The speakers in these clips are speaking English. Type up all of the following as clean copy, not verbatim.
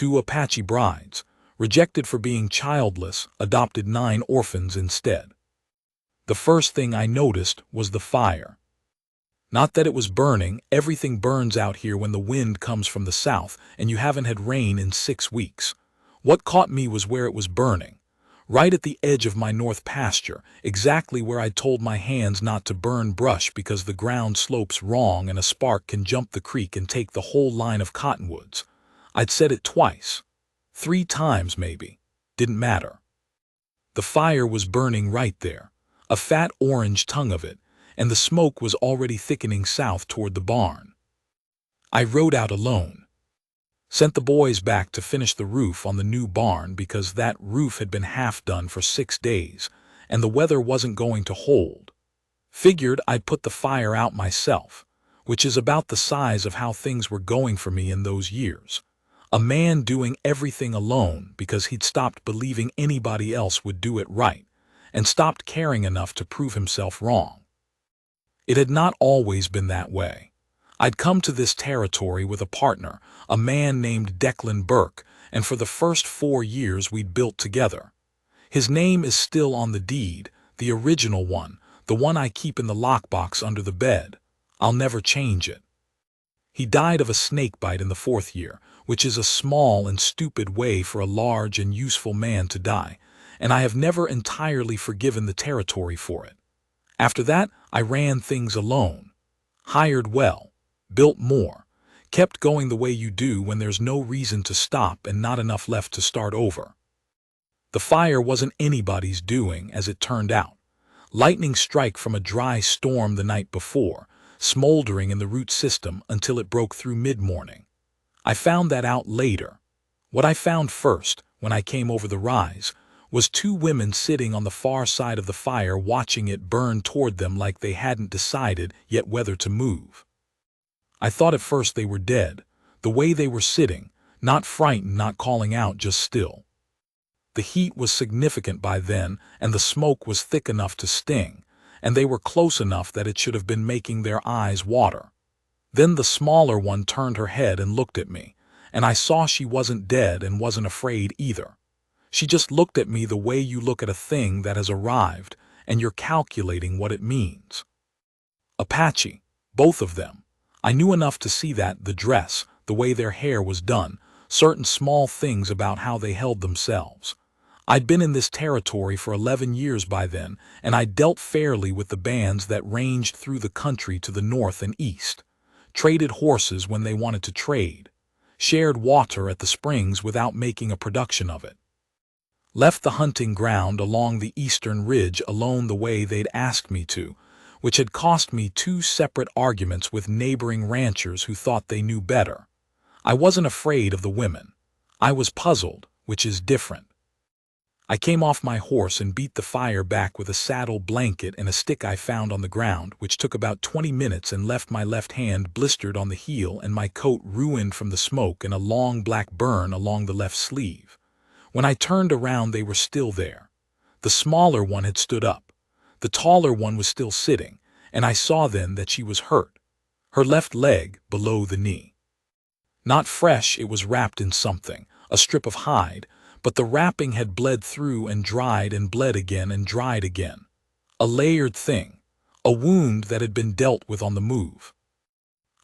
2 Apache brides, rejected for being childless, adopted 9 orphans instead. The first thing I noticed was the fire. Not that it was burning, everything burns out here when the wind comes from the south and you haven't had rain in 6 weeks. What caught me was where it was burning. Right at the edge of my north pasture, exactly where I told my hands not to burn brush because the ground slopes wrong and a spark can jump the creek and take the whole line of cottonwoods. I'd said it twice. 3 times maybe. Didn't matter. The fire was burning right there, a fat orange tongue of it, and the smoke was already thickening south toward the barn. I rode out alone. Sent the boys back to finish the roof on the new barn because that roof had been half done for 6 days, and the weather wasn't going to hold. Figured I'd put the fire out myself, which is about the size of how things were going for me in those years. A man doing everything alone because he'd stopped believing anybody else would do it right, and stopped caring enough to prove himself wrong. It had not always been that way. I'd come to this territory with a partner, a man named Declan Burke, and for the first 4 years we'd built together. His name is still on the deed, the original one, the one I keep in the lockbox under the bed. I'll never change it. He died of a snake bite in the 4th year, which is a small and stupid way for a large and useful man to die, and I have never entirely forgiven the territory for it. After that, I ran things alone. Hired well, built more, kept going the way you do when there's no reason to stop and not enough left to start over. The fire wasn't anybody's doing, as it turned out. Lightning strike from a dry storm the night before, smoldering in the root system until it broke through mid-morning. I found that out later. What I found first, when I came over the rise, was 2 women sitting on the far side of the fire watching it burn toward them like they hadn't decided yet whether to move. I thought at first they were dead, the way they were sitting, not frightened, not calling out, just still. The heat was significant by then, and the smoke was thick enough to sting, and they were close enough that it should have been making their eyes water. Then the smaller one turned her head and looked at me, and I saw she wasn't dead and wasn't afraid either. She just looked at me the way you look at a thing that has arrived, and you're calculating what it means. Apache, both of them. I knew enough to see that, the dress, the way their hair was done, certain small things about how they held themselves. I'd been in this territory for 11 years by then, and I dealt fairly with the bands that ranged through the country to the north and east. Traded horses when they wanted to trade. Shared water at the springs without making a production of it. Left the hunting ground along the eastern ridge alone the way they'd asked me to, which had cost me 2 separate arguments with neighboring ranchers who thought they knew better. I wasn't afraid of the women. I was puzzled, which is different. I came off my horse and beat the fire back with a saddle blanket and a stick I found on the ground, which took about 20 minutes and left my left hand blistered on the heel and my coat ruined from the smoke and a long black burn along the left sleeve. When I turned around, they were still there. The smaller one had stood up. The taller one was still sitting, and I saw then that she was hurt. Her left leg below the knee. Not fresh, it was wrapped in something, a strip of hide, but the wrapping had bled through and dried and bled again and dried again. A layered thing, a wound that had been dealt with on the move.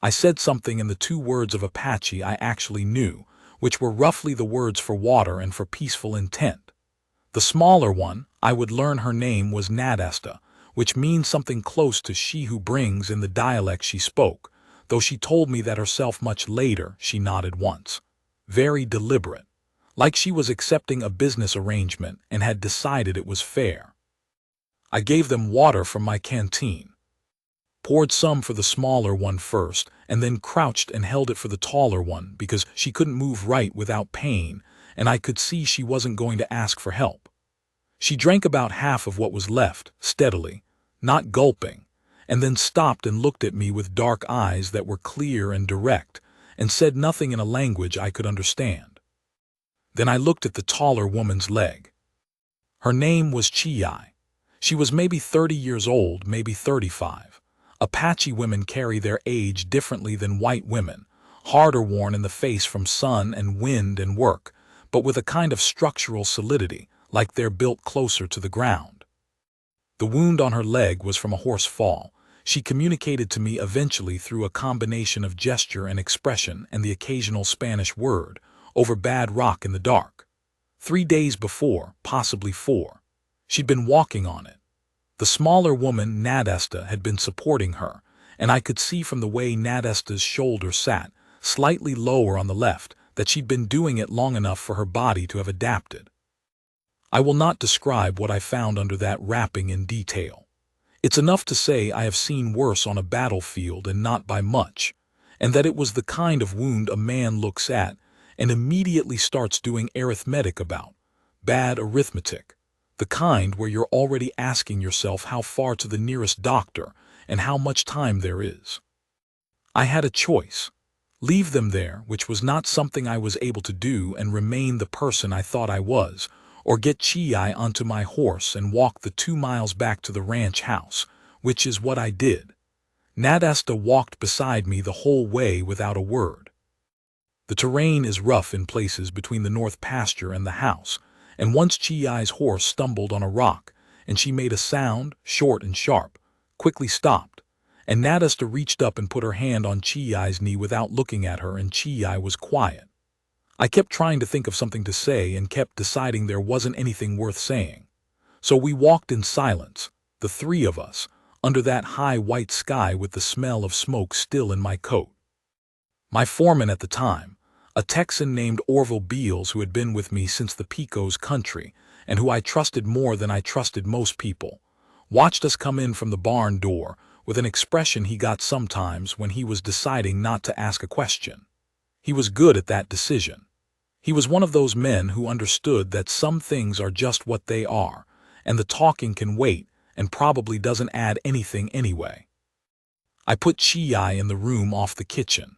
I said something in the 2 words of Apache I actually knew, which were roughly the words for water and for peaceful intent. The smaller one, I would learn her name, was Nadesta, which means something close to she who brings in the dialect she spoke, though she told me that herself much later. She nodded once. Very deliberate, like she was accepting a business arrangement and had decided it was fair. I gave them water from my canteen. Poured some for the smaller one first, and then crouched and held it for the taller one because she couldn't move right without pain, and I could see she wasn't going to ask for help. She drank about half of what was left, steadily, not gulping, and then stopped and looked at me with dark eyes that were clear and direct, and said nothing in a language I could understand. Then I looked at the taller woman's leg. Her name was Chi. She was maybe 30 years old, maybe 35. Apache women carry their age differently than white women. harder worn in the face from sun and wind and work, but with a kind of structural solidity, like they're built closer to the ground. The wound on her leg was from a horse fall. She communicated to me eventually through a combination of gesture and expression and the occasional Spanish word, over bad rock in the dark. 3 days before, possibly 4, she'd been walking on it. The smaller woman, Nadesta, had been supporting her, and I could see from the way Nadesta's shoulder sat, slightly lower on the left, that she'd been doing it long enough for her body to have adapted. I will not describe what I found under that wrapping in detail. It's enough to say I have seen worse on a battlefield and not by much, and that it was the kind of wound a man looks at and immediately starts doing arithmetic about, bad arithmetic, the kind where you're already asking yourself how far to the nearest doctor and how much time there is. I had a choice. Leave them there, which was not something I was able to do, and remain the person I thought I was, or get Chi onto my horse and walk the 2 miles back to the ranch house, which is what I did. Nadesta walked beside me the whole way without a word. The terrain is rough in places between the north pasture and the house, and once Chi's horse stumbled on a rock, and she made a sound, short and sharp, quickly stopped, and Nadesta reached up and put her hand on Chi's knee without looking at her, and Chi was quiet. I kept trying to think of something to say and kept deciding there wasn't anything worth saying. So we walked in silence, the 3 of us, under that high white sky with the smell of smoke still in my coat. My foreman at the time, a Texan named Orville Beals, who had been with me since the Pecos country and who I trusted more than I trusted most people, watched us come in from the barn door with an expression he got sometimes when he was deciding not to ask a question. He was good at that decision. He was one of those men who understood that some things are just what they are, and the talking can wait and probably doesn't add anything anyway. I put Chi in the room off the kitchen.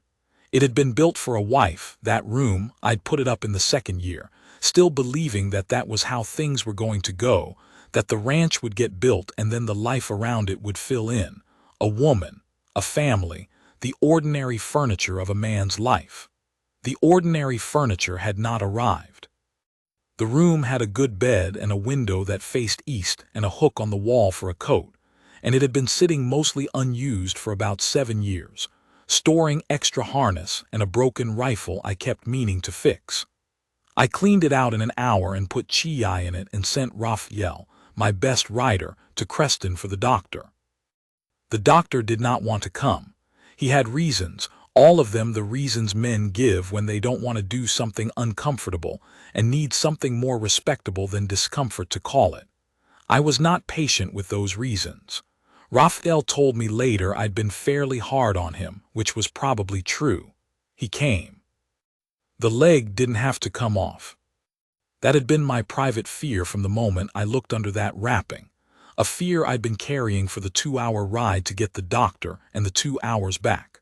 It had been built for a wife, that room. I'd put it up in the 2nd year, still believing that that was how things were going to go, that the ranch would get built and then the life around it would fill in. A woman, a family, the ordinary furniture of a man's life. The ordinary furniture had not arrived. The room had a good bed and a window that faced east and a hook on the wall for a coat, and it had been sitting mostly unused for about 7 years, storing extra harness and a broken rifle I kept meaning to fix. I cleaned it out in an hour and put Chi in it and sent Raphael, my best rider, to Creston for the doctor. The doctor did not want to come. He had reasons, all of them the reasons men give when they don't want to do something uncomfortable and need something more respectable than discomfort to call it. I was not patient with those reasons. Raphael told me later I'd been fairly hard on him, which was probably true. He came. The leg didn't have to come off. That had been my private fear from the moment I looked under that wrapping, a fear I'd been carrying for the 2-hour ride to get the doctor and the 2 hours back.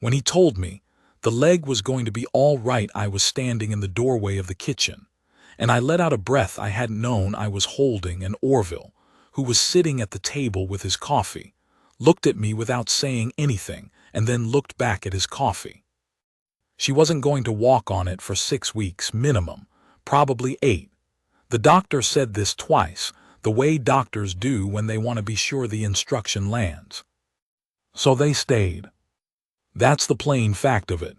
When he told me the leg was going to be all right, I was standing in the doorway of the kitchen, and I let out a breath I hadn't known I was holding, and Orville, who was sitting at the table with his coffee, looked at me without saying anything and then looked back at his coffee. She wasn't going to walk on it for 6 weeks minimum, probably 8. The doctor said this twice, the way doctors do when they want to be sure the instruction lands. So they stayed. That's the plain fact of it.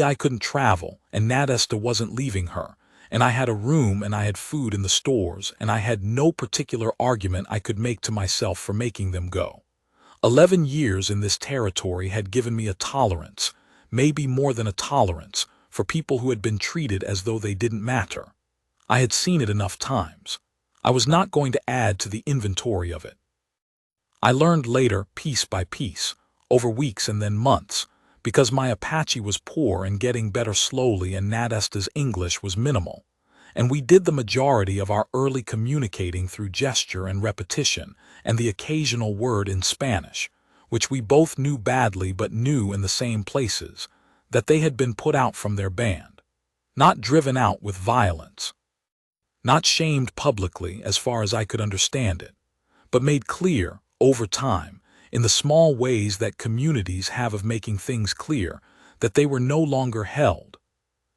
I couldn't travel, and Nadesta wasn't leaving her, and I had a room and I had food in the stores, and I had no particular argument I could make to myself for making them go. 11 years in this territory had given me a tolerance, maybe more than a tolerance, for people who had been treated as though they didn't matter. I had seen it enough times. I was not going to add to the inventory of it. I learned later, piece by piece, over weeks and then months, because my Apache was poor and getting better slowly and Nadesta's English was minimal, and we did the majority of our early communicating through gesture and repetition and the occasional word in Spanish, which we both knew badly but knew in the same places, that they had been put out from their band, not driven out with violence, not shamed publicly as far as I could understand it, but made clear, over time, in the small ways that communities have of making things clear, that they were no longer held,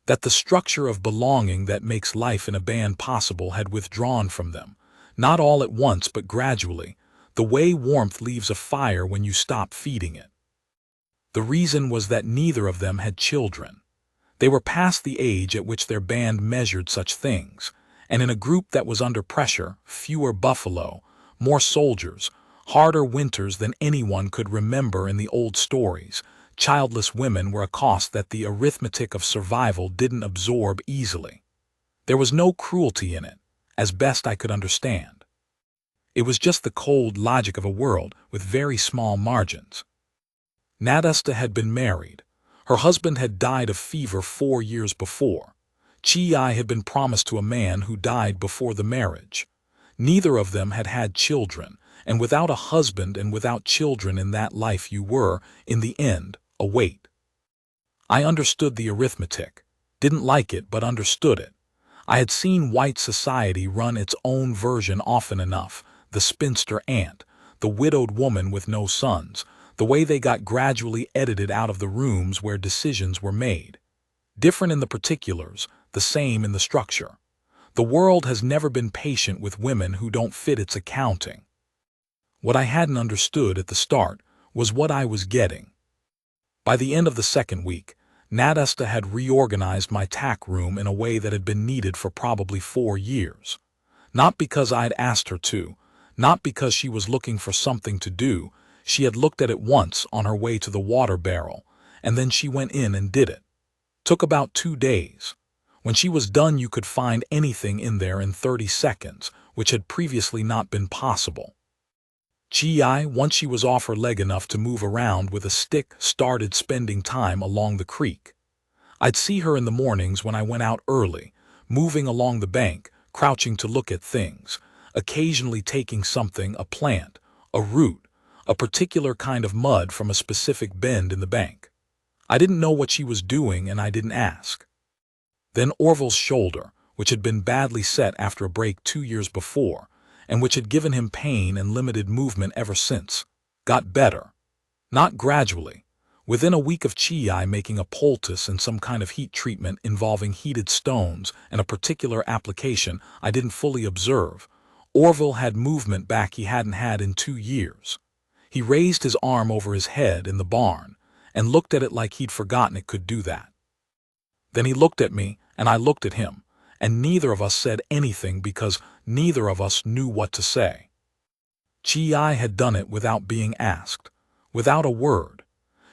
that the structure of belonging that makes life in a band possible had withdrawn from them, not all at once but gradually, the way warmth leaves a fire when you stop feeding it. The reason was that neither of them had children. They were past the age at which their band measured such things, and in a group that was under pressure, fewer buffalo, more soldiers, harder winters than anyone could remember in the old stories, childless women were a cost that the arithmetic of survival didn't absorb easily. There was no cruelty in it, as best I could understand. It was just the cold logic of a world with very small margins. Nadasta had been married. Her husband had died of fever 4 years before. Chi had been promised to a man who died before the marriage. Neither of them had had children, and without a husband and without children in that life you were, in the end, a weight. I understood the arithmetic, didn't like it but understood it. I had seen white society run its own version often enough, the spinster aunt, the widowed woman with no sons, the way they got gradually edited out of the rooms where decisions were made. Different in the particulars, the same in the structure. The world has never been patient with women who don't fit its accounting. What I hadn't understood at the start was what I was getting. By the end of the second week, Nadasta had reorganized my tack room in a way that had been needed for probably 4 years. Not because I'd asked her to, not because she was looking for something to do. She had looked at it once on her way to the water barrel, and then she went in and did it. Took about 2 days. When she was done, you could find anything in there in 30 seconds, which had previously not been possible. Chi, once she was off her leg enough to move around with a stick, started spending time along the creek. I'd see her in the mornings when I went out early, moving along the bank, crouching to look at things, occasionally taking something, a plant, a root, a particular kind of mud from a specific bend in the bank. I didn't know what she was doing and I didn't ask. Then Orville's shoulder, which had been badly set after a break 2 years before, and which had given him pain and limited movement ever since, got better. Not gradually. Within a week of Chi making a poultice and some kind of heat treatment involving heated stones and a particular application I didn't fully observe, Orville had movement back he hadn't had in 2 years. He raised his arm over his head in the barn and looked at it like he'd forgotten it could do that. Then he looked at me and I looked at him, and neither of us said anything because neither of us knew what to say. Chi had done it without being asked, without a word.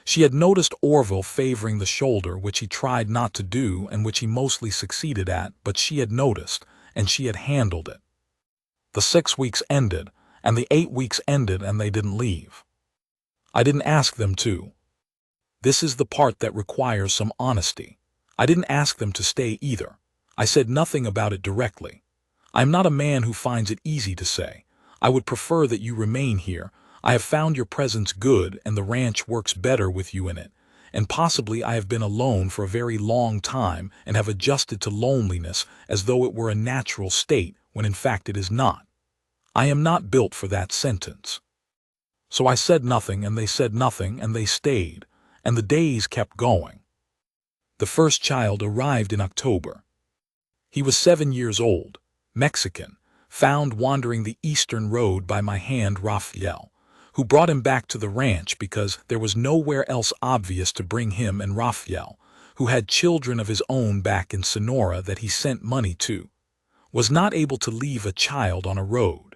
She had noticed Orville favoring the shoulder, which he tried not to do and which he mostly succeeded at, but she had noticed, and she had handled it. The 6 weeks ended, and the 8 weeks ended, and they didn't leave. I didn't ask them to. This is the part that requires some honesty. I didn't ask them to stay either. I said nothing about it directly. I'm not a man who finds it easy to say, I would prefer that you remain here. I have found your presence good and the ranch works better with you in it, and possibly I have been alone for a very long time and have adjusted to loneliness as though it were a natural state when in fact it is not. I am not built for that sentence. So I said nothing and they said nothing and they stayed, and the days kept going. The first child arrived in October. He was 7 years old, Mexican, found wandering the eastern road by my hand Raphael, who brought him back to the ranch because there was nowhere else obvious to bring him, and Raphael, who had children of his own back in Sonora that he sent money to, was not able to leave a child on a road.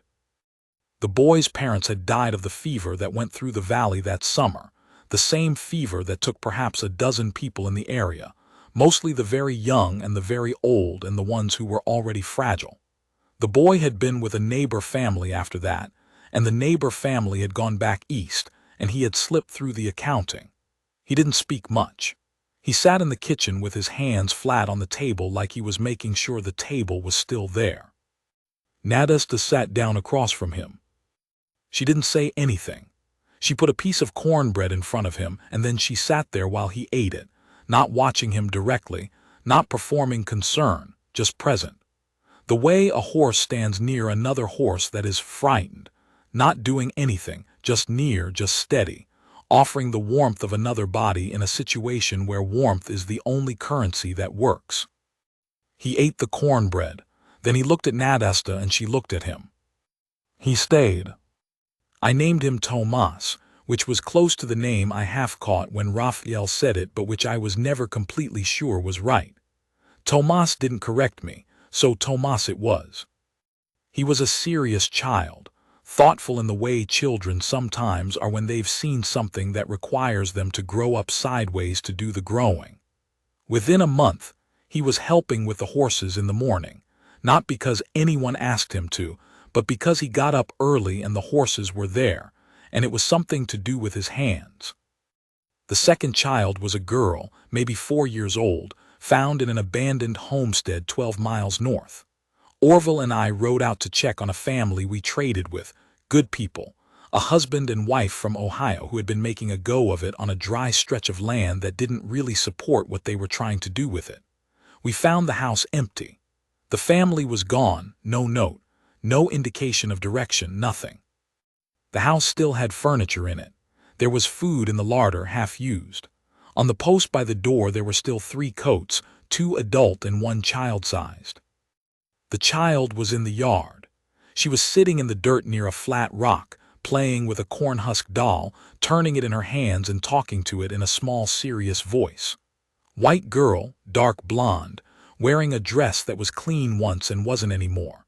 The boy's parents had died of the fever that went through the valley that summer, the same fever that took perhaps a dozen people in the area, mostly the very young and the very old and the ones who were already fragile. The boy had been with a neighbor family after that, and the neighbor family had gone back east, and he had slipped through the accounting. He didn't speak much. He sat in the kitchen with his hands flat on the table like he was making sure the table was still there. Nadasta sat down across from him. She didn't say anything. She put a piece of cornbread in front of him, and then she sat there while he ate it, not watching him directly, not performing concern, just present. The way a horse stands near another horse that is frightened, not doing anything, just near, just steady, offering the warmth of another body in a situation where warmth is the only currency that works. He ate the cornbread. Then he looked at Nadesta and she looked at him. He stayed. I named him Tomas, which was close to the name I half caught when Raphael said it, but which I was never completely sure was right. Tomas didn't correct me, so Tomas it was. He was a serious child, thoughtful in the way children sometimes are when they've seen something that requires them to grow up sideways to do the growing. Within a month, he was helping with the horses in the morning, not because anyone asked him to, but because he got up early and the horses were there, and it was something to do with his hands. The second child was a girl, maybe 4 years old, found in an abandoned homestead 12 miles north. Orville and I rode out to check on a family we traded with, good people, a husband and wife from Ohio who had been making a go of it on a dry stretch of land that didn't really support what they were trying to do with it. We found the house empty. The family was gone, no note, no indication of direction, nothing. The house still had furniture in it. There was food in the larder half used. On the post by the door there were still 3 coats, 2 adult and 1 child-sized. The child was in the yard. She was sitting in the dirt near a flat rock, playing with a corn-husk doll, turning it in her hands and talking to it in a small, serious voice. White girl, dark blonde, wearing a dress that was clean once and wasn't anymore.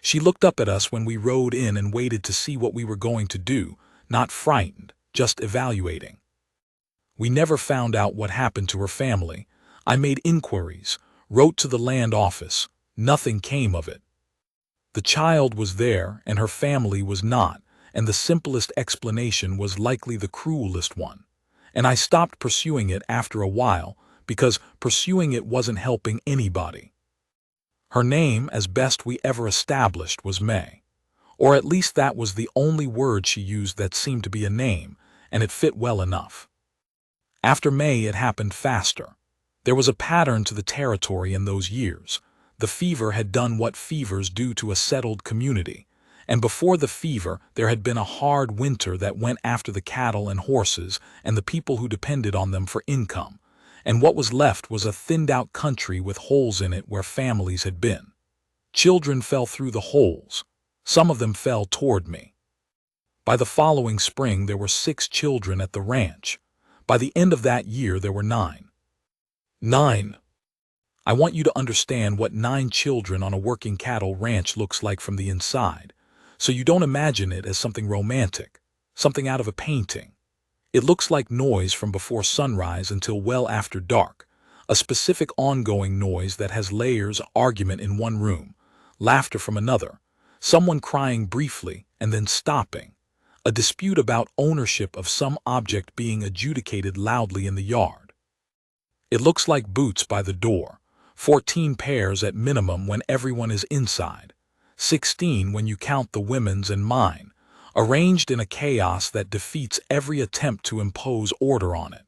She looked up at us when we rode in and waited to see what we were going to do, not frightened, just evaluating. We never found out what happened to her family. I made inquiries, wrote to the land office. Nothing came of it. The child was there and her family was not, and the simplest explanation was likely the cruelest one. And I stopped pursuing it after a while because pursuing it wasn't helping anybody. Her name, as best we ever established, was May. Or at least that was the only word she used that seemed to be a name, and it fit well enough. After May it happened faster. There was a pattern to the territory in those years. The fever had done what fevers do to a settled community, and before the fever there had been a hard winter that went after the cattle and horses and the people who depended on them for income, and what was left was a thinned-out country with holes in it where families had been. Children fell through the holes. Some of them fell toward me. By the following spring there were 6 children at the ranch. By the end of that year there were 9. 9. I want you to understand what 9 children on a working cattle ranch looks like from the inside, so you don't imagine it as something romantic, something out of a painting. It looks like noise from before sunrise until well after dark, a specific ongoing noise that has layers, argument in one room, laughter from another, someone crying briefly and then stopping, a dispute about ownership of some object being adjudicated loudly in the yard. It looks like boots by the door, 14 pairs at minimum when everyone is inside, 16 when you count the women's and mine, arranged in a chaos that defeats every attempt to impose order on it.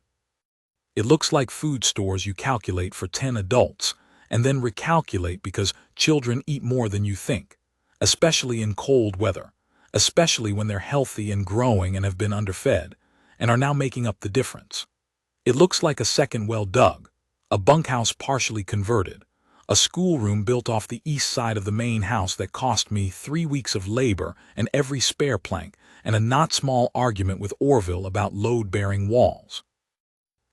It looks like food stores you calculate for 10 adults, and then recalculate because children eat more than you think, especially in cold weather, especially when they're healthy and growing and have been underfed, and are now making up the difference. It looks like a second well dug, a bunkhouse partially converted, a schoolroom built off the east side of the main house that cost me 3 weeks of labor and every spare plank, and a not small argument with Orville about load-bearing walls.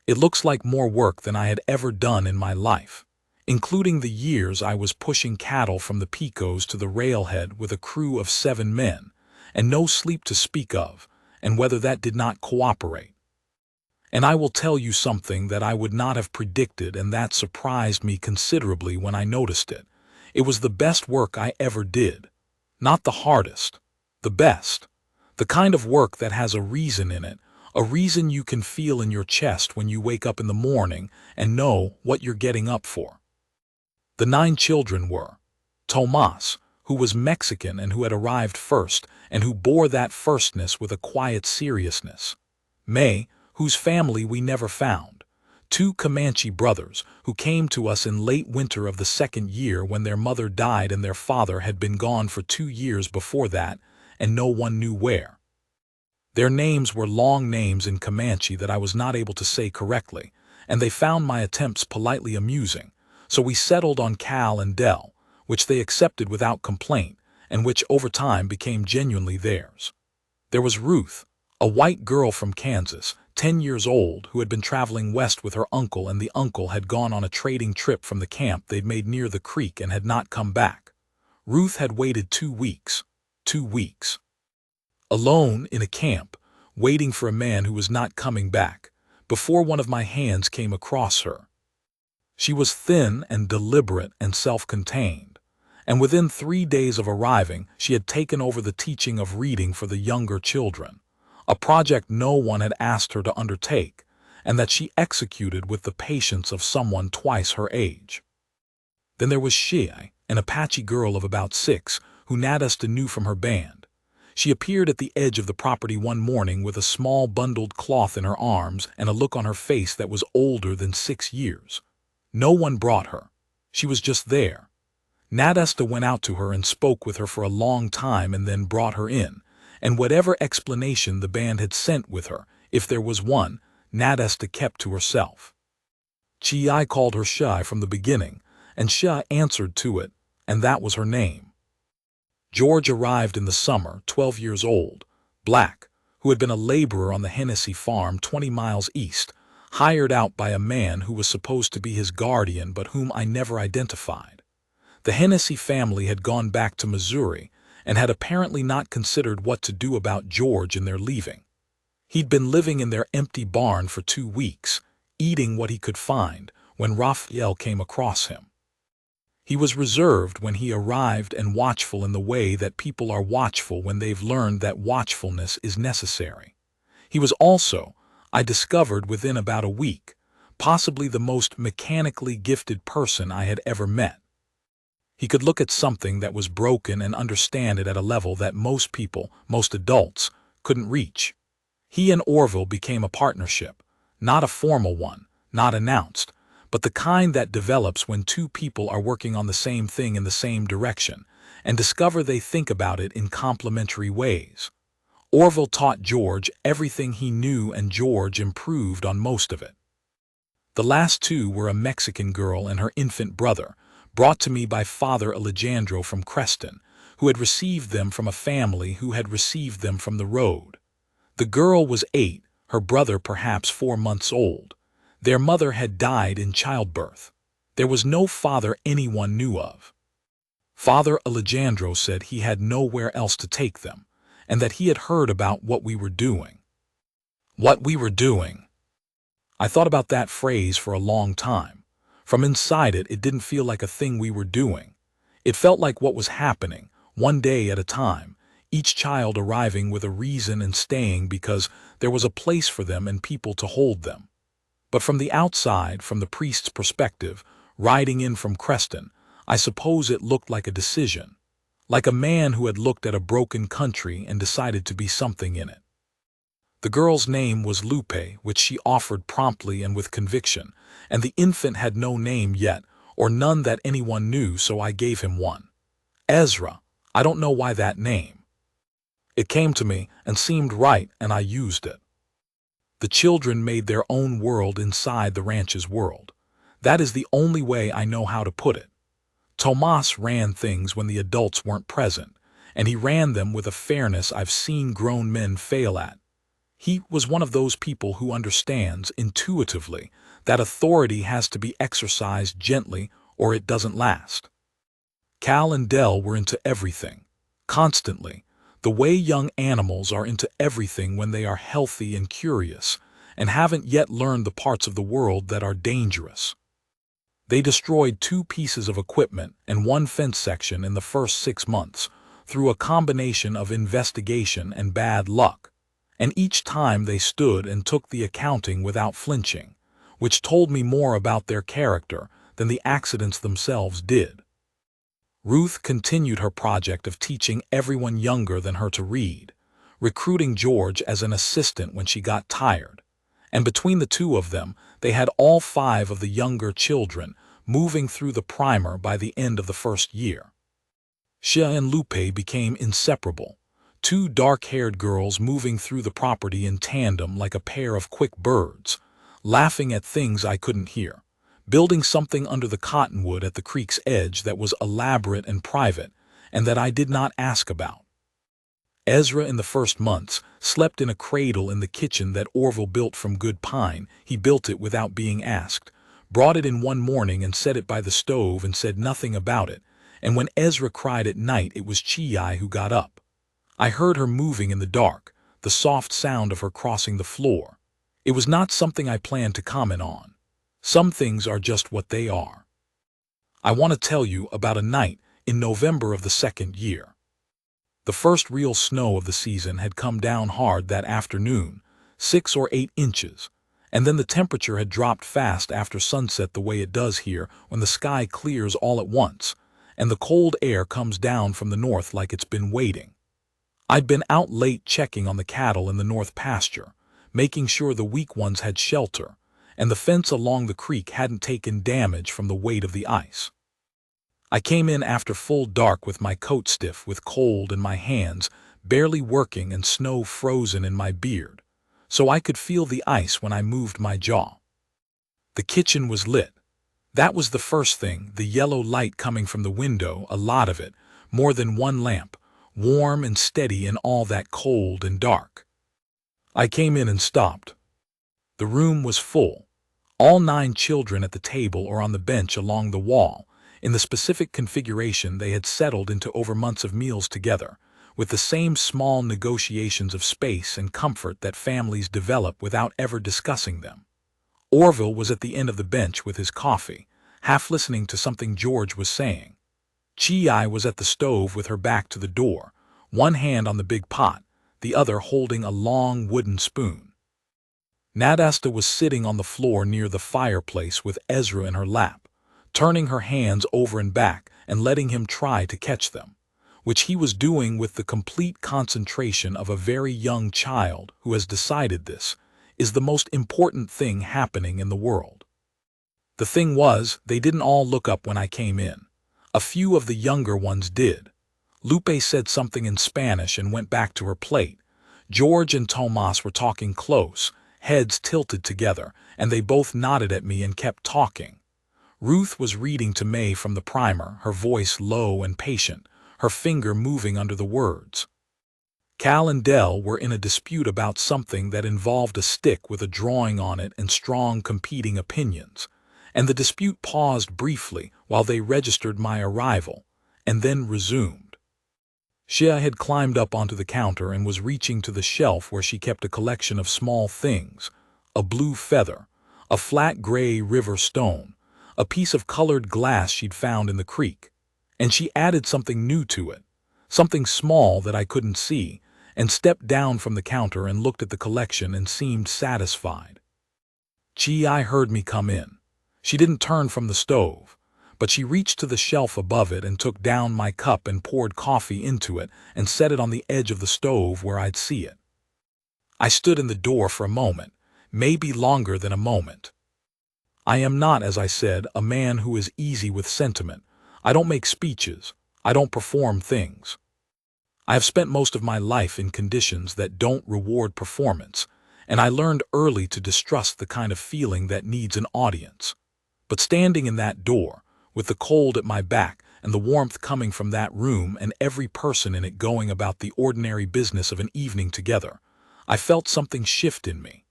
It looks like more work than I had ever done in my life, including the years I was pushing cattle from the Pecos to the railhead with a crew of 7 men, and no sleep to speak of, and whether that did not cooperate. And I will tell you something that I would not have predicted and that surprised me considerably when I noticed it. It was the best work I ever did. Not the hardest, the best. The kind of work that has a reason in it, a reason you can feel in your chest when you wake up in the morning and know what you're getting up for. The 9 children were Tomas, who was Mexican and who had arrived first and who bore that firstness with a quiet seriousness. May, whose family we never found, 2 Comanche brothers who came to us in late winter of the 2nd year when their mother died and their father had been gone for 2 years before that, and no one knew where. Their names were long names in Comanche that I was not able to say correctly, and they found my attempts politely amusing, so we settled on Cal and Del, which they accepted without complaint, and which over time became genuinely theirs. There was Ruth, a white girl from Kansas, 10 years old, who had been traveling west with her uncle, and the uncle had gone on a trading trip from the camp they'd made near the creek and had not come back. Ruth had waited 2 weeks. 2 weeks. Alone in a camp, waiting for a man who was not coming back, before one of my hands came across her. She was thin and deliberate and self-contained, and within 3 days of arriving, she had taken over the teaching of reading for the younger children, a project no one had asked her to undertake, and that she executed with the patience of someone twice her age. Then there was she, an Apache girl of about 6, who Nadesta knew from her band. She appeared at the edge of the property one morning with a small bundled cloth in her arms and a look on her face that was older than 6 years. No one brought her. She was just there. Nadesta went out to her and spoke with her for a long time and then brought her in, and whatever explanation the band had sent with her, if there was one, Nadesta kept to herself. Chi called her Shai from the beginning, and Shai answered to it, and that was her name. George arrived in the summer, 12 years old, black, who had been a laborer on the Hennessy farm 20 miles east, hired out by a man who was supposed to be his guardian but whom I never identified. The Hennessy family had gone back to Missouri and had apparently not considered what to do about George in their leaving. He'd been living in their empty barn for 2 weeks, eating what he could find, when Raphael came across him. He was reserved when he arrived and watchful in the way that people are watchful when they've learned that watchfulness is necessary. He was also, I discovered within about a week, possibly the most mechanically gifted person I had ever met. He could look at something that was broken and understand it at a level that most people, most adults, couldn't reach. He and Orville became a partnership, not a formal one, not announced, but the kind that develops when 2 people are working on the same thing in the same direction and discover they think about it in complementary ways. Orville taught George everything he knew and George improved on most of it. The last 2 were a Mexican girl and her infant brother, brought to me by Father Alejandro from Creston, who had received them from a family who had received them from the road. The girl was 8, her brother perhaps 4 months old. Their mother had died in childbirth. There was no father anyone knew of. Father Alejandro said he had nowhere else to take them, and that he had heard about what we were doing. What we were doing. I thought about that phrase for a long time. From inside it didn't feel like a thing we were doing. It felt like what was happening, one day at a time, each child arriving with a reason and staying because there was a place for them and people to hold them. But from the outside, from the priest's perspective, riding in from Creston, I suppose it looked like a decision, like a man who had looked at a broken country and decided to be something in it. The girl's name was Lupe, which she offered promptly and with conviction, and the infant had no name yet, or none that anyone knew, so I gave him one. Ezra, I don't know why that name. It came to me and seemed right, and I used it. The children made their own world inside the ranch's world. That is the only way I know how to put it. Tomas ran things when the adults weren't present, and he ran them with a fairness I've seen grown men fail at. He was one of those people who understands, intuitively, that authority has to be exercised gently or it doesn't last. Cal and Del were into everything, constantly, the way young animals are into everything when they are healthy and curious, and haven't yet learned the parts of the world that are dangerous. They destroyed 2 pieces of equipment and 1 fence section in the first 6 months, through a combination of investigation and bad luck, and each time they stood and took the accounting without flinching, which told me more about their character than the accidents themselves did. Ruth continued her project of teaching everyone younger than her to read, recruiting George as an assistant when she got tired, and between the 2 of them, they had all 5 of the younger children moving through the primer by the end of the first year. Shia and Lupe became inseparable, Two dark-haired girls moving through the property in tandem like a pair of quick birds, laughing at things I couldn't hear, building something under the cottonwood at the creek's edge that was elaborate and private, and that I did not ask about. Ezra, in the first months, slept in a cradle in the kitchen that Orville built from good pine. He built it without being asked, brought it in one morning and set it by the stove and said nothing about it, and when Ezra cried at night it was Chi who got up. I heard her moving in the dark, the soft sound of her crossing the floor. It was not something I planned to comment on. Some things are just what they are. I want to tell you about a night in November of the second year. The first real snow of the season had come down hard that afternoon, 6 or 8 inches, and then the temperature had dropped fast after sunset the way it does here when the sky clears all at once, and the cold air comes down from the north like it's been waiting. I'd been out late checking on the cattle in the north pasture, making sure the weak ones had shelter, and the fence along the creek hadn't taken damage from the weight of the ice. I came in after full dark with my coat stiff with cold and my hands barely working and snow frozen in my beard, so I could feel the ice when I moved my jaw. The kitchen was lit. That was the first thing, the yellow light coming from the window, a lot of it, more than one lamp, warm and steady in all that cold and dark. I came in and stopped. The room was full. All 9 children at the table or on the bench along the wall, in the specific configuration they had settled into over months of meals together, with the same small negotiations of space and comfort that families develop without ever discussing them. Orville was at the end of the bench with his coffee, half listening to something George was saying. Chi was at the stove with her back to the door, one hand on the big pot, the other holding a long wooden spoon. Nadasta was sitting on the floor near the fireplace with Ezra in her lap, turning her hands over and back and letting him try to catch them, which he was doing with the complete concentration of a very young child who has decided this is the most important thing happening in the world. The thing was, they didn't all look up when I came in. A few of the younger ones did. Lupe said something in Spanish and went back to her plate. George and Tomas were talking close, heads tilted together, and they both nodded at me and kept talking. Ruth was reading to May from the primer, her voice low and patient, her finger moving under the words. Cal and Dell were in a dispute about something that involved a stick with a drawing on it and strong competing opinions, and the dispute paused briefly while they registered my arrival, and then resumed. Shia had climbed up onto the counter and was reaching to the shelf where she kept a collection of small things, a blue feather, a flat gray river stone, a piece of colored glass she'd found in the creek, and she added something new to it, something small that I couldn't see, and stepped down from the counter and looked at the collection and seemed satisfied. Chi heard me come in. She didn't turn from the stove, but she reached to the shelf above it and took down my cup and poured coffee into it and set it on the edge of the stove where I'd see it. I stood in the door for a moment, maybe longer than a moment. I am not, as I said, a man who is easy with sentiment. I don't make speeches. I don't perform things. I have spent most of my life in conditions that don't reward performance, and I learned early to distrust the kind of feeling that needs an audience. But standing in that door, with the cold at my back and the warmth coming from that room and every person in it going about the ordinary business of an evening together, I felt something shift in me,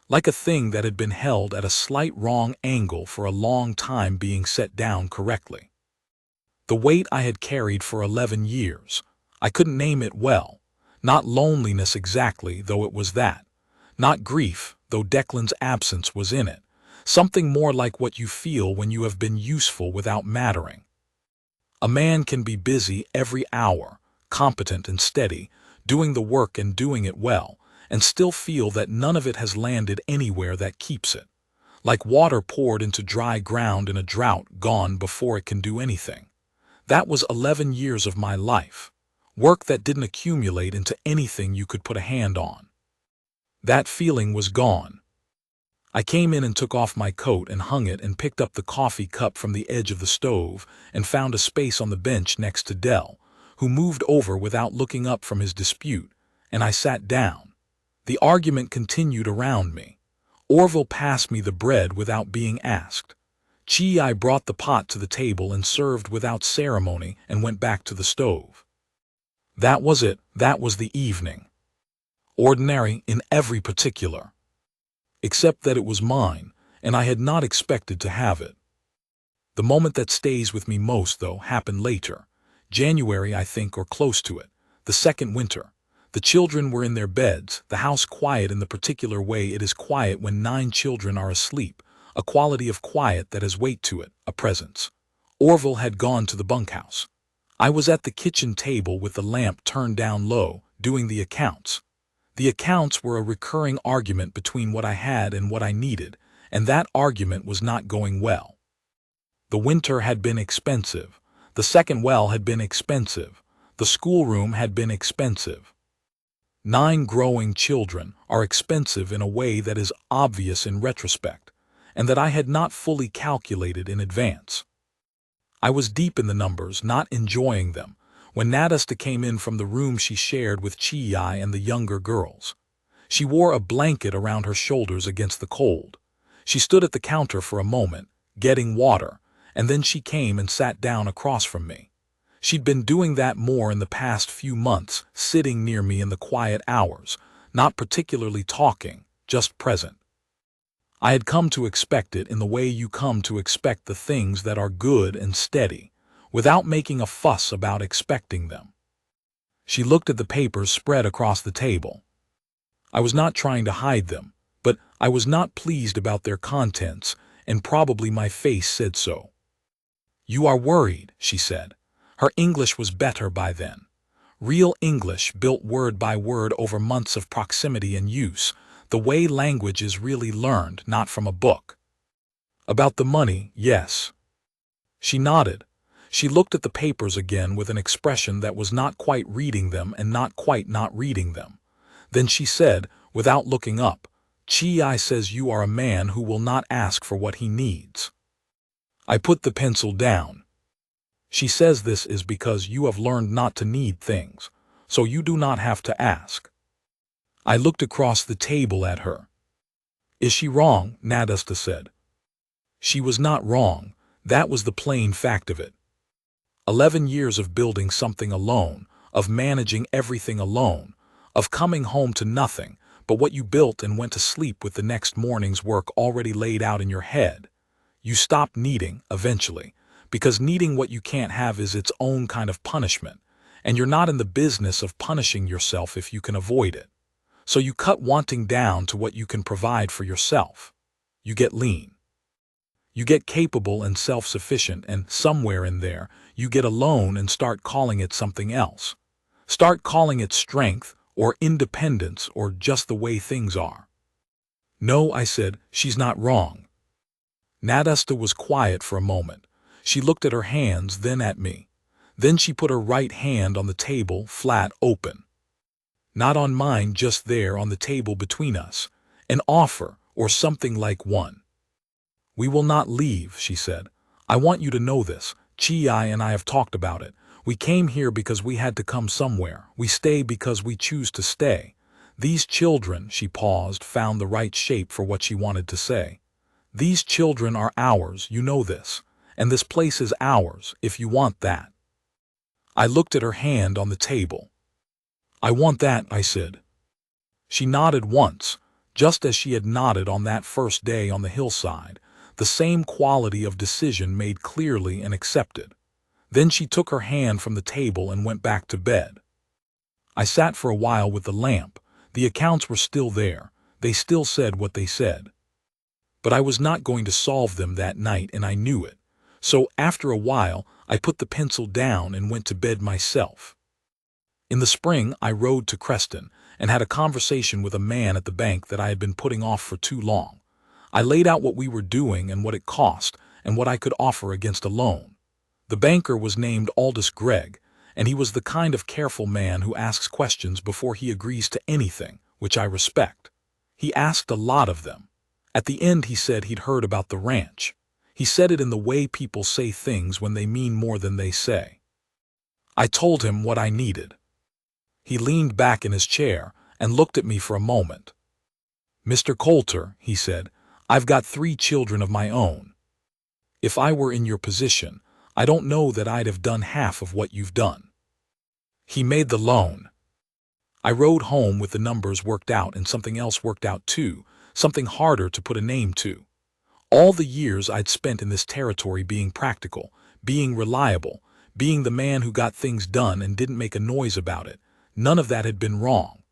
like a thing that had been held at a slight wrong angle for a long time being set down correctly. The weight I had carried for 11 years, I couldn't name it well, not loneliness exactly, though it was that, not grief, though Declan's absence was in it, something more like what you feel when you have been useful without mattering. A man can be busy every hour, competent and steady, doing the work and doing it well, and still feel that none of it has landed anywhere that keeps it, like water poured into dry ground in a drought gone before it can do anything. That was 11 years of my life, work that didn't accumulate into anything you could put a hand on. That feeling was gone. I came in and took off my coat and hung it and picked up the coffee cup from the edge of the stove and found a space on the bench next to Dell, who moved over without looking up from his dispute, and I sat down. The argument continued around me. Orville passed me the bread without being asked. Chi brought the pot to the table and served without ceremony and went back to the stove. That was it. That was the evening. Ordinary in every particular. Except that it was mine, and I had not expected to have it. The moment that stays with me most, though, happened later. January, I think, or close to it. The second winter. The children were in their beds, the house quiet in the particular way it is quiet when 9 children are asleep, a quality of quiet that has weight to it, a presence. Orville had gone to the bunkhouse. I was at the kitchen table with the lamp turned down low, doing the accounts. The accounts were a recurring argument between what I had and what I needed, and that argument was not going well. The winter had been expensive. The second well had been expensive. The schoolroom had been expensive. 9 growing children are expensive in a way that is obvious in retrospect, and that I had not fully calculated in advance. I was deep in the numbers, not enjoying them, when Nadasta came in from the room she shared with Chi and the younger girls. She wore a blanket around her shoulders against the cold. She stood at the counter for a moment, getting water, and then she came and sat down across from me. She'd been doing that more in the past few months, sitting near me in the quiet hours, not particularly talking, just present. I had come to expect it in the way you come to expect the things that are good and steady, without making a fuss about expecting them. She looked at the papers spread across the table. I was not trying to hide them, but I was not pleased about their contents, and probably my face said so. "You are worried," she said. Her English was better by then. Real English built word by word over months of proximity and use, the way language is really learned, not from a book. "About the money, yes." She nodded. She looked at the papers again with an expression that was not quite reading them and not quite not reading them. Then she said, without looking up, "Chi says you are a man who will not ask for what he needs." I put the pencil down. "She says this is because you have learned not to need things, so you do not have to ask." I looked across the table at her. "Is she wrong?" Nadasta said. She was not wrong. That was the plain fact of it. 11 years of building something alone, of managing everything alone, of coming home to nothing but what you built and went to sleep with the next morning's work already laid out in your head. You stop needing, eventually, because needing what you can't have is its own kind of punishment, and you're not in the business of punishing yourself if you can avoid it. So you cut wanting down to what you can provide for yourself. You get lean. You get capable and self-sufficient, and somewhere in there, you get alone and start calling it something else. Start calling it strength, or independence, or just the way things are. "No," I said, "she's not wrong." Nadasta was quiet for a moment. She looked at her hands, then at me. Then she put her right hand on the table, flat open. Not on mine, just there on the table between us. An offer, or something like one. "We will not leave," she said. "I want you to know this. Chi and I have talked about it. We came here because we had to come somewhere. We stay because we choose to stay. These children," she paused, found the right shape for what she wanted to say. "These children are ours, you know this. And this place is ours, if you want that." I looked at her hand on the table. "I want that," I said. She nodded once, just as she had nodded on that first day on the hillside, the same quality of decision made clearly and accepted. Then she took her hand from the table and went back to bed. I sat for a while with the lamp. The accounts were still there. They still said what they said. But I was not going to solve them that night, and I knew it. So after a while, I put the pencil down and went to bed myself. In the spring, I rode to Creston and had a conversation with a man at the bank that I had been putting off for too long. I laid out what we were doing and what it cost and what I could offer against a loan. The banker was named Aldous Gregg, and he was the kind of careful man who asks questions before he agrees to anything, which I respect. He asked a lot of them. At the end, he said he'd heard about the ranch. He said it in the way people say things when they mean more than they say. I told him what I needed. He leaned back in his chair and looked at me for a moment. "Mr. Coulter," he said, "I've got 3 children of my own. If I were in your position, I don't know that I'd have done half of what you've done." He made the loan. I rode home with the numbers worked out, and something else worked out too, something harder to put a name to. All the years I'd spent in this territory being practical, being reliable, being the man who got things done and didn't make a noise about it, none of that had been wrong.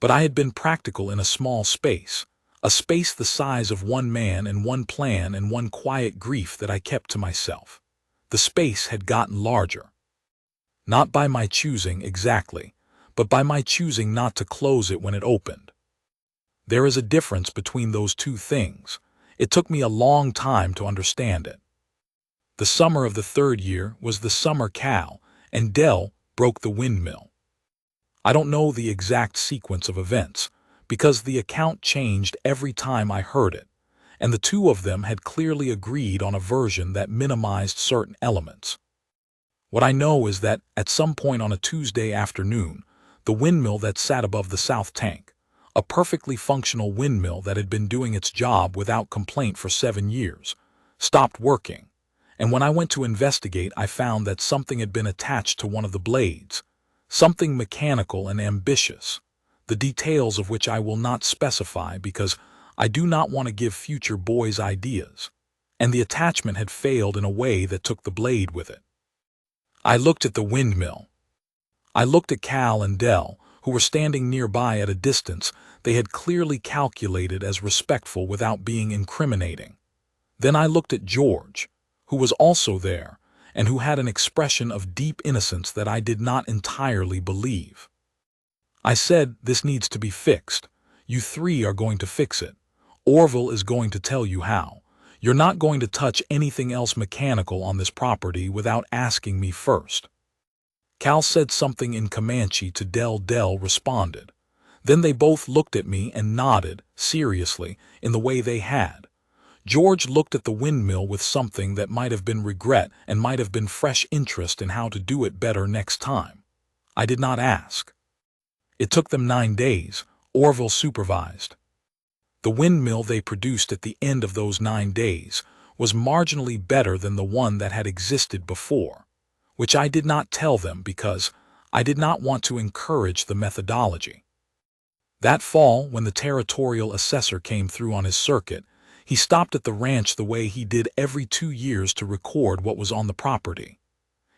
But I had been practical in a small space, a space the size of one man and one plan and one quiet grief that I kept to myself. The space had gotten larger. Not by my choosing exactly, but by my choosing not to close it when it opened. There is a difference between those two things. It took me a long time to understand it. The summer of the 3rd year was the summer Cal and Del broke the windmill. I don't know the exact sequence of events, because the account changed every time I heard it, and the two of them had clearly agreed on a version that minimized certain elements. What I know is that, at some point on a Tuesday afternoon, the windmill that sat above the south tank, a perfectly functional windmill that had been doing its job without complaint for 7 years, stopped working, and when I went to investigate I found that something had been attached to one of the blades, something mechanical and ambitious, the details of which I will not specify because I do not want to give future boys ideas, and the attachment had failed in a way that took the blade with it. I looked at the windmill. I looked at Cal and Del, who were standing nearby at a distance they had clearly calculated as respectful without being incriminating. Then I looked at George, who was also there, and who had an expression of deep innocence that I did not entirely believe. I said, "This needs to be fixed. You 3 are going to fix it. Orville is going to tell you how. You're not going to touch anything else mechanical on this property without asking me first." Cal said something in Comanche to Del. Del responded. Then they both looked at me and nodded, seriously, in the way they had. George looked at the windmill with something that might have been regret and might have been fresh interest in how to do it better next time. I did not ask. It took them 9 days, Orville supervised. The windmill they produced at the end of those 9 days was marginally better than the one that had existed before, which I did not tell them because I did not want to encourage the methodology. That fall, when the territorial assessor came through on his circuit, he stopped at the ranch the way he did every 2 years to record what was on the property.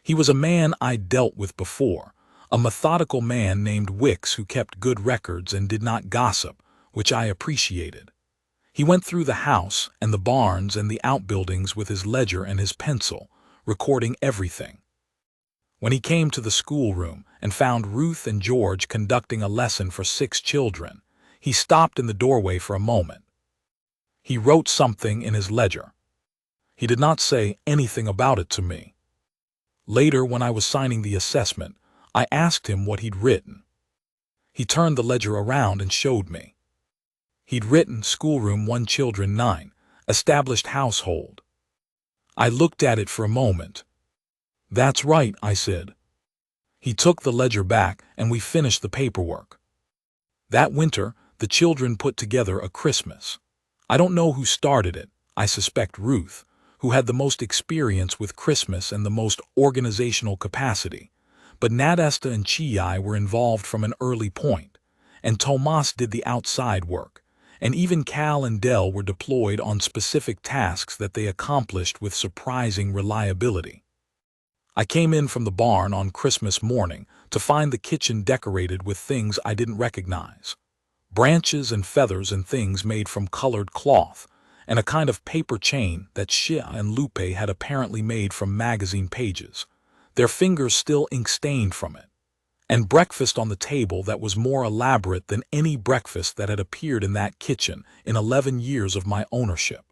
He was a man I'd dealt with before, a methodical man named Wicks who kept good records and did not gossip, which I appreciated. He went through the house and the barns and the outbuildings with his ledger and his pencil, recording everything. When he came to the schoolroom and found Ruth and George conducting a lesson for 6 children, he stopped in the doorway for a moment. He wrote something in his ledger. He did not say anything about it to me. Later, when I was signing the assessment, I asked him what he'd written. He turned the ledger around and showed me. He'd written schoolroom 1 children 9, established household. I looked at it for a moment. "That's right," I said. He took the ledger back and we finished the paperwork. That winter, the children put together a Christmas. I don't know who started it. I suspect Ruth, who had the most experience with Christmas and the most organizational capacity. But Nadesta and Chi were involved from an early point, and Tomas did the outside work, and even Cal and Del were deployed on specific tasks that they accomplished with surprising reliability. I came in from the barn on Christmas morning to find the kitchen decorated with things I didn't recognize. Branches and feathers and things made from colored cloth, and a kind of paper chain that Shia and Lupe had apparently made from magazine pages, their fingers still ink-stained from it, and breakfast on the table that was more elaborate than any breakfast that had appeared in that kitchen in 11 years of my ownership.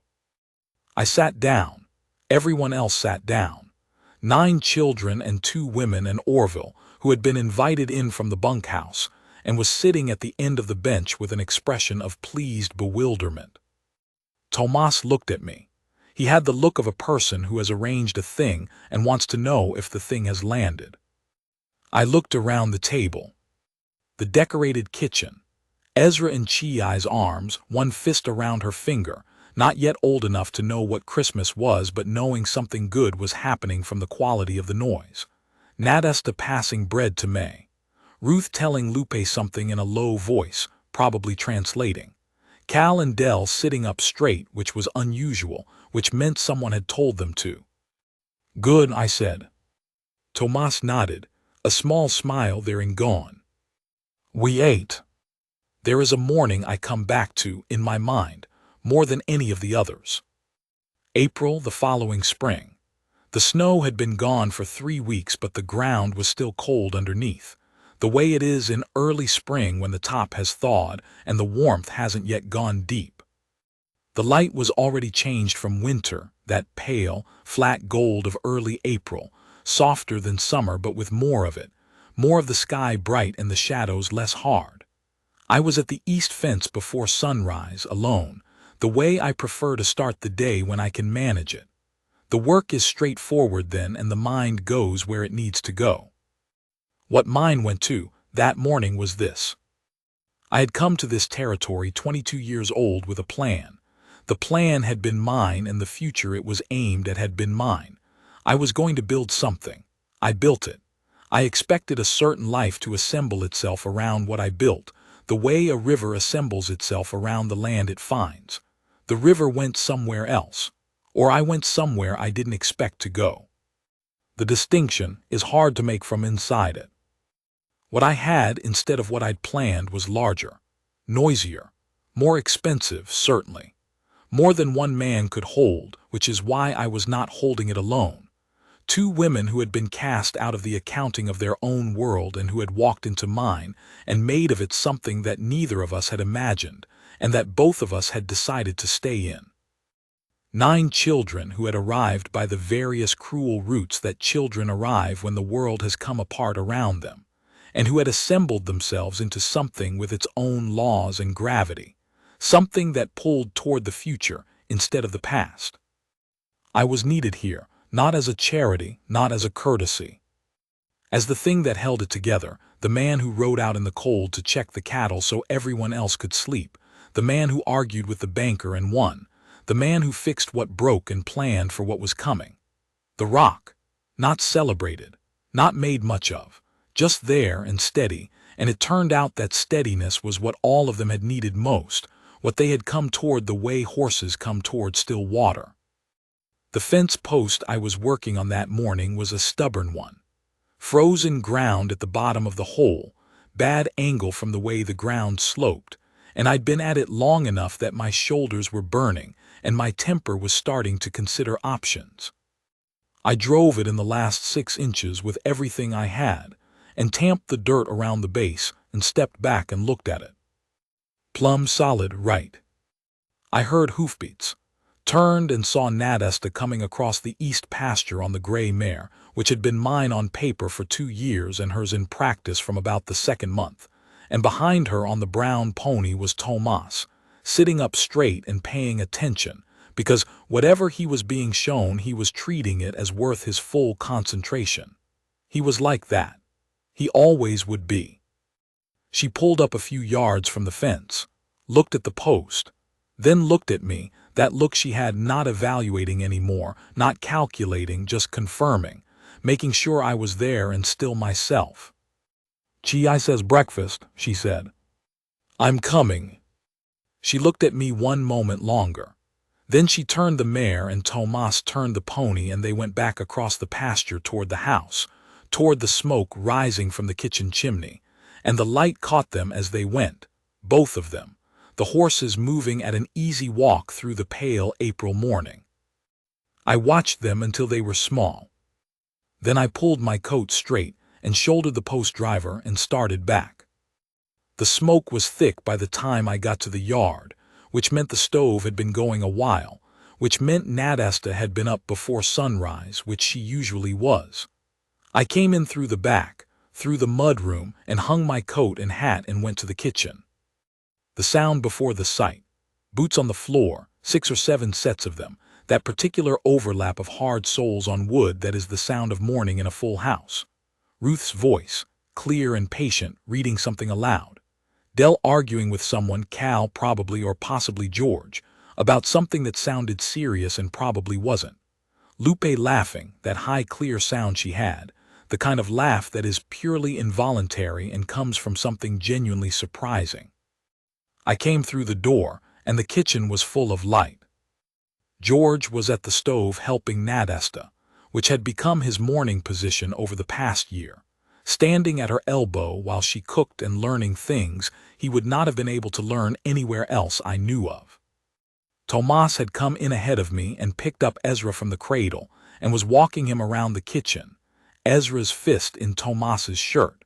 I sat down. Everyone else sat down. 9 children and 2 women and Orville, who had been invited in from the bunkhouse, and was sitting at the end of the bench with an expression of pleased bewilderment. Tomas looked at me. He had the look of a person who has arranged a thing and wants to know if the thing has landed. I looked around the table. The decorated kitchen. Ezra in Chi's arms, one fist around her finger, not yet old enough to know what Christmas was but knowing something good was happening from the quality of the noise. Nadesta passing bread to May. Ruth telling Lupe something in a low voice, probably translating. Cal and Del sitting up straight, which was unusual, which meant someone had told them to. "Good," I said. Tomas nodded, a small smile therein gone. We ate. There is a morning I come back to, in my mind, more than any of the others. April, the following spring. The snow had been gone for 3 weeks, but the ground was still cold underneath, the way it is in early spring when the top has thawed and the warmth hasn't yet gone deep. The light was already changed from winter, that pale, flat gold of early April, softer than summer but with more of it, more of the sky bright and the shadows less hard. I was at the east fence before sunrise, alone, the way I prefer to start the day when I can manage it. The work is straightforward then, and the mind goes where it needs to go. What mine went to, that morning, was this. I had come to this territory 22 years old with a plan. The plan had been mine, and the future it was aimed at had been mine. I was going to build something. I built it. I expected a certain life to assemble itself around what I built, the way a river assembles itself around the land it finds. The river went somewhere else, or I went somewhere I didn't expect to go. The distinction is hard to make from inside it. What I had instead of what I'd planned was larger, noisier, more expensive, certainly. More than one man could hold, which is why I was not holding it alone. 2 women who had been cast out of the accounting of their own world and who had walked into mine and made of it something that neither of us had imagined and that both of us had decided to stay in. 9 children who had arrived by the various cruel routes that children arrive when the world has come apart around them, and who had assembled themselves into something with its own laws and gravity, something that pulled toward the future instead of the past. I was needed here, not as a charity, not as a courtesy. As the thing that held it together, the man who rode out in the cold to check the cattle so everyone else could sleep, the man who argued with the banker and won, the man who fixed what broke and planned for what was coming. The Rock, not celebrated, not made much of, just there and steady, and it turned out that steadiness was what all of them had needed most, what they had come toward the way horses come toward still water. The fence post I was working on that morning was a stubborn one. Frozen ground at the bottom of the hole, bad angle from the way the ground sloped, and I'd been at it long enough that my shoulders were burning and my temper was starting to consider options. I drove it in the last 6 inches with everything I had, and tamped the dirt around the base and stepped back and looked at it. Plumb solid, right. I heard hoofbeats, turned and saw Nadesta coming across the east pasture on the gray mare, which had been mine on paper for 2 years and hers in practice from about the 2nd month, and behind her on the brown pony was Tomas, sitting up straight and paying attention, because whatever he was being shown he was treating it as worth his full concentration. He was like that. He always would be. She pulled up a few yards from the fence, looked at the post, then looked at me, that look she had, not evaluating anymore, not calculating, just confirming, making sure I was there and still myself. "Chi says breakfast," she said. "I'm coming." She looked at me one moment longer. Then she turned the mare and Tomas turned the pony and they went back across the pasture toward the house, toward the smoke rising from the kitchen chimney, and the light caught them as they went, both of them, the horses moving at an easy walk through the pale April morning. I watched them until they were small. Then I pulled my coat straight and shouldered the post driver and started back. The smoke was thick by the time I got to the yard, which meant the stove had been going a while, which meant Nadesta had been up before sunrise, which she usually was. I came in through the back, through the mud room, and hung my coat and hat and went to the kitchen. The sound before the sight. Boots on the floor, 6 or 7 sets of them, that particular overlap of hard soles on wood that is the sound of morning in a full house. Ruth's voice, clear and patient, reading something aloud. Dell arguing with someone, Cal probably or possibly George, about something that sounded serious and probably wasn't. Lupe laughing, that high clear sound she had, the kind of laugh that is purely involuntary and comes from something genuinely surprising. I came through the door, and the kitchen was full of light. George was at the stove helping Nadesta, which had become his morning position over the past year, standing at her elbow while she cooked and learning things he would not have been able to learn anywhere else I knew of. Tomas had come in ahead of me and picked up Ezra from the cradle and was walking him around the kitchen, Ezra's fist in Tomas's shirt,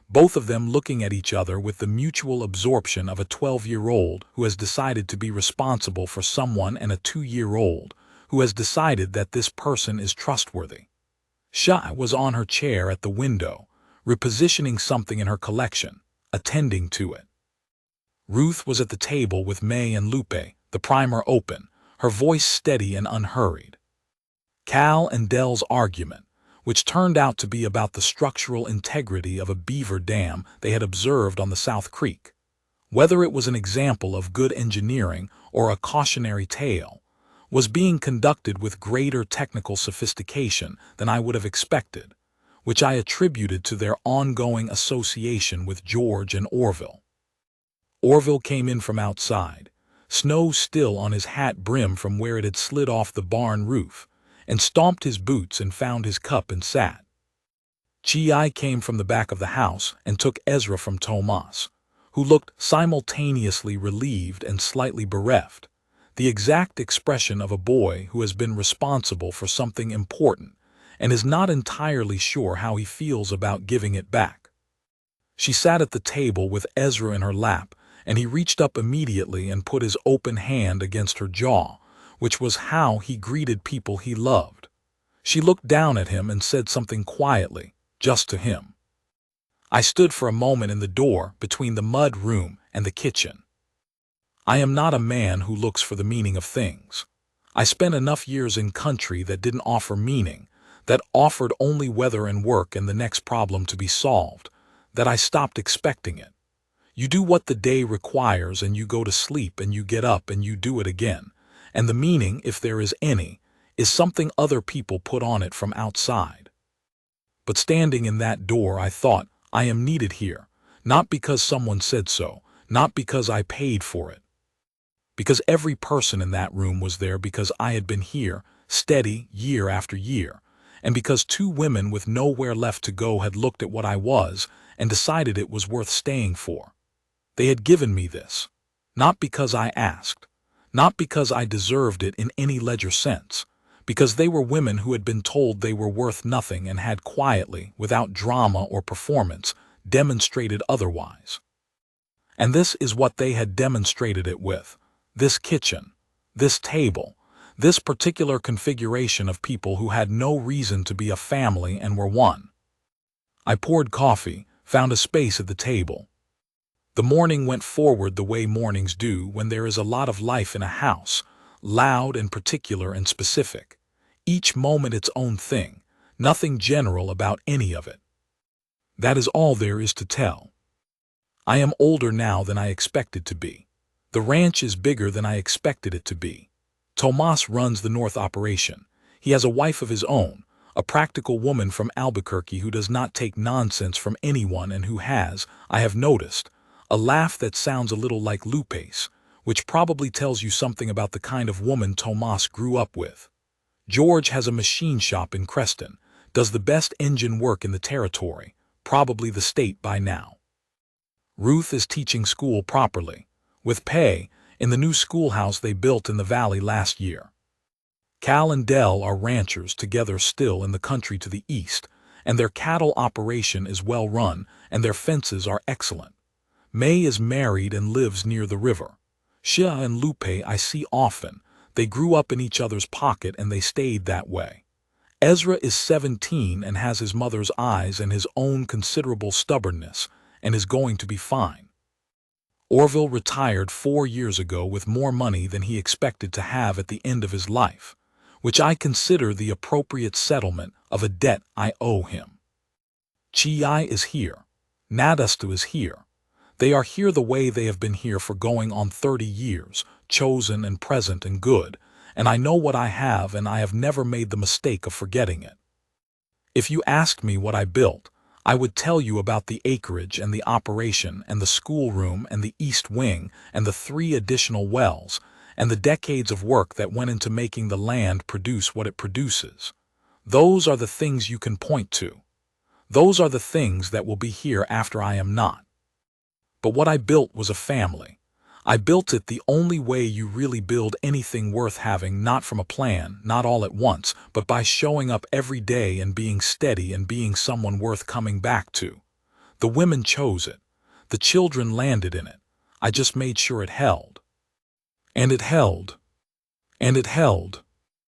both of them looking at each other with the mutual absorption of a 12-year-old who has decided to be responsible for someone and a 2-year-old who has decided that this person is trustworthy. Sha was on her chair at the window, repositioning something in her collection, attending to it. Ruth was at the table with May and Lupe, the primer open, her voice steady and unhurried. Cal and Dell's argument, which turned out to be about the structural integrity of a beaver dam they had observed on the South Creek. Whether it was an example of good engineering or a cautionary tale, was being conducted with greater technical sophistication than I would have expected, which I attributed to their ongoing association with George and Orville. Orville came in from outside, snow still on his hat brim from where it had slid off the barn roof, and stomped his boots and found his cup and sat. Chi came from the back of the house and took Ezra from Tomas, who looked simultaneously relieved and slightly bereft, the exact expression of a boy who has been responsible for something important and is not entirely sure how he feels about giving it back. She sat at the table with Ezra in her lap, and he reached up immediately and put his open hand against her jaw, which was how he greeted people he loved. She looked down at him and said something quietly, just to him. I stood for a moment in the door between the mud room and the kitchen. I am not a man who looks for the meaning of things. I spent enough years in country that didn't offer meaning, that offered only weather and work and the next problem to be solved, that I stopped expecting it. You do what the day requires and you go to sleep and you get up and you do it again, and the meaning, if there is any, is something other people put on it from outside. But standing in that door I thought, I am needed here, not because someone said so, not because I paid for it. Because every person in that room was there because I had been here, steady, year after year, and because 2 women with nowhere left to go had looked at what I was and decided it was worth staying for. They had given me this, not because I asked, not because I deserved it in any ledger sense, because they were women who had been told they were worth nothing and had quietly, without drama or performance, demonstrated otherwise. And this is what they had demonstrated it with. This kitchen, this table, this particular configuration of people who had no reason to be a family and were one. I poured coffee, found a space at the table. The morning went forward the way mornings do when there is a lot of life in a house, loud and particular and specific. Each moment its own thing, nothing general about any of it. That is all there is to tell. I am older now than I expected to be. The ranch is bigger than I expected it to be. Tomas runs the North operation. He has a wife of his own, a practical woman from Albuquerque who does not take nonsense from anyone and who has, I have noticed, a laugh that sounds a little like Lupe's, which probably tells you something about the kind of woman Tomas grew up with. George has a machine shop in Creston, does the best engine work in the territory, probably the state by now. Ruth is teaching school properly, with pay, in the new schoolhouse they built in the valley last year. Cal and Dell are ranchers together still in the country to the east, and their cattle operation is well run and their fences are excellent. May is married and lives near the river. Shia and Lupe I see often. They grew up in each other's pocket and they stayed that way. Ezra is 17 and has his mother's eyes and his own considerable stubbornness and is going to be fine. Orville retired 4 years ago with more money than he expected to have at the end of his life, which I consider the appropriate settlement of a debt I owe him. Chi is here. Nadastu is here. They are here the way they have been here for going on 30 years, chosen and present and good, and I know what I have and I have never made the mistake of forgetting it. If you asked me what I built, I would tell you about the acreage and the operation and the schoolroom and the east wing and the 3 additional wells and the decades of work that went into making the land produce what it produces. Those are the things you can point to. Those are the things that will be here after I am not. But what I built was a family. I built it the only way you really build anything worth having, not from a plan, not all at once, but by showing up every day and being steady and being someone worth coming back to. The women chose it. The children landed in it. I just made sure it held. And it held. And it held.